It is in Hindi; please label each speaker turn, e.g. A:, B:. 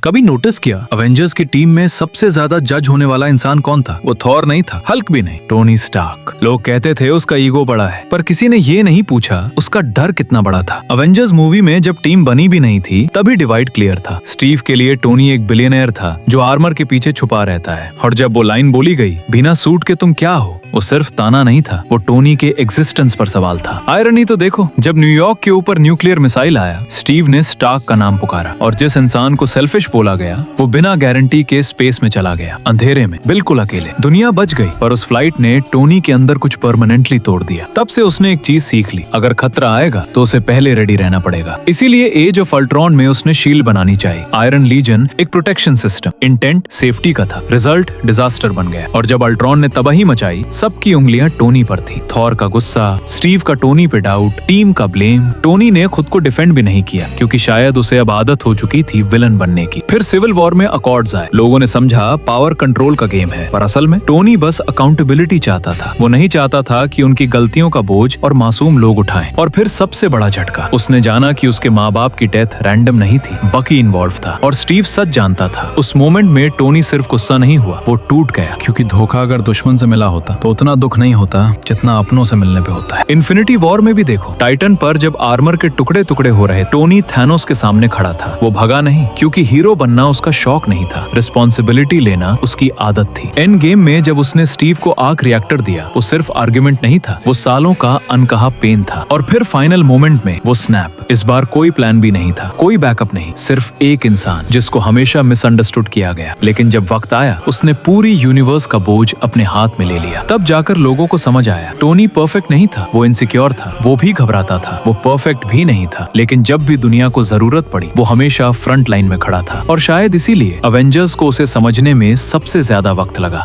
A: कभी नोटिस किया अवेंजर्स की टीम में सबसे ज्यादा जज होने वाला इंसान कौन था? वो थॉर नहीं था, हल्क भी नहीं, टोनी स्टार्क। लोग कहते थे उसका ईगो बड़ा है, पर किसी ने ये नहीं पूछा उसका डर कितना बड़ा था। अवेंजर्स मूवी में जब टीम बनी भी नहीं थी तभी डिवाइड क्लियर था। स्टीव के लिए टोनी एक बिलियनर था जो आर्मर के पीछे छुपा रहता है, और जब वो लाइन बोली गई, बिना सूट के तुम क्या हो, वो सिर्फ ताना नहीं था, वो टोनी के एग्जिस्टेंस पर सवाल था। आयरनी तो देखो, जब न्यूयॉर्क के ऊपर न्यूक्लियर मिसाइल आया, स्टीव ने स्टार्क का नाम पुकारा, और जिस इंसान को सेल्फिश बोला गया वो बिना गारंटी के स्पेस में चला गया, अंधेरे में, बिल्कुल अकेले। दुनिया बच गई, पर उस फ्लाइट ने टोनी के अंदर कुछ परमानेंटली तोड़ दिया। तब से उसने एक चीज सीख ली, अगर खतरा आएगा तो उसे पहले रेडी रहना पड़ेगा। इसीलिए एज ऑफ अल्ट्रॉन में उसने शील्ड बनानी चाहिए। आयरन लीजन एक प्रोटेक्शन सिस्टम, इंटेंट सेफ्टी का था, रिजल्ट डिजास्टर बन गया। और जब अल्ट्रॉन ने तबाही मचाई, सबकी उंगलियां टोनी पर थी। थॉर का गुस्सा, स्टीव का टोनी पे डाउट, टीम का ब्लेम। टोनी ने खुद को डिफेंड भी नहीं किया, क्योंकि शायद उसे अब आदत हो चुकी थी विलन बनने की। फिर सिविल वॉर में अकॉर्ड्स आए, लोगों ने समझा पावर कंट्रोल का गेम है, पर असल में टोनी बस अकाउंटेबिलिटी चाहता था। वो नहीं चाहता था कि उनकी गलतियों का बोझ और मासूम लोग उठाएं। और फिर सबसे बड़ा झटका, उसने जाना कि उसके माँ बाप की डेथ रैंडम नहीं थी, बकी इन्वॉल्व था। और स्टीव सच जानता था। उस मोमेंट में टोनी सिर्फ गुस्सा नहीं हुआ, वो टूट गया, क्योंकि धोखा अगर दुश्मन से मिला होता तो उतना दुख नहीं होता जितना अपनों से मिलने पे होता है। इन्फिनिटी वॉर में भी देखो, टाइटन पर जब आर्मर के टुकड़े टुकड़े हो रहे, टोनी थैनोस के सामने खड़ा था। वो भगा नहीं, क्योंकि हीरो बनना उसका शौक नहीं था, रिस्पॉन्सिबिलिटी लेना उसकी आदत थी। एंड गेम में जब उसने स्टीव को आर्क रिएक्टर दिया, वो सिर्फ आर्ग्यूमेंट नहीं था, वो सालों का अनकहा पेन था। और फिर फाइनल मोमेंट में वो स्नैप। इस बार कोई प्लान भी नहीं था, कोई बैकअप नहीं, सिर्फ एक इंसान जिसको हमेशा मिसअंडरस्टूड किया गया। लेकिन जब वक्त आया, उसने पूरी यूनिवर्स का बोझ अपने हाथ में ले लिया। तब जाकर लोगों को समझ आया, टोनी परफेक्ट नहीं था, वो इनसिक्योर था, वो भी घबराता था, वो परफेक्ट भी नहीं था, लेकिन जब भी दुनिया को जरूरत पड़ी, वो हमेशा फ्रंट लाइन में खड़ा था। और शायद इसीलिए अवेंजर्स को उसे समझने में सबसे ज्यादा वक्त लगा।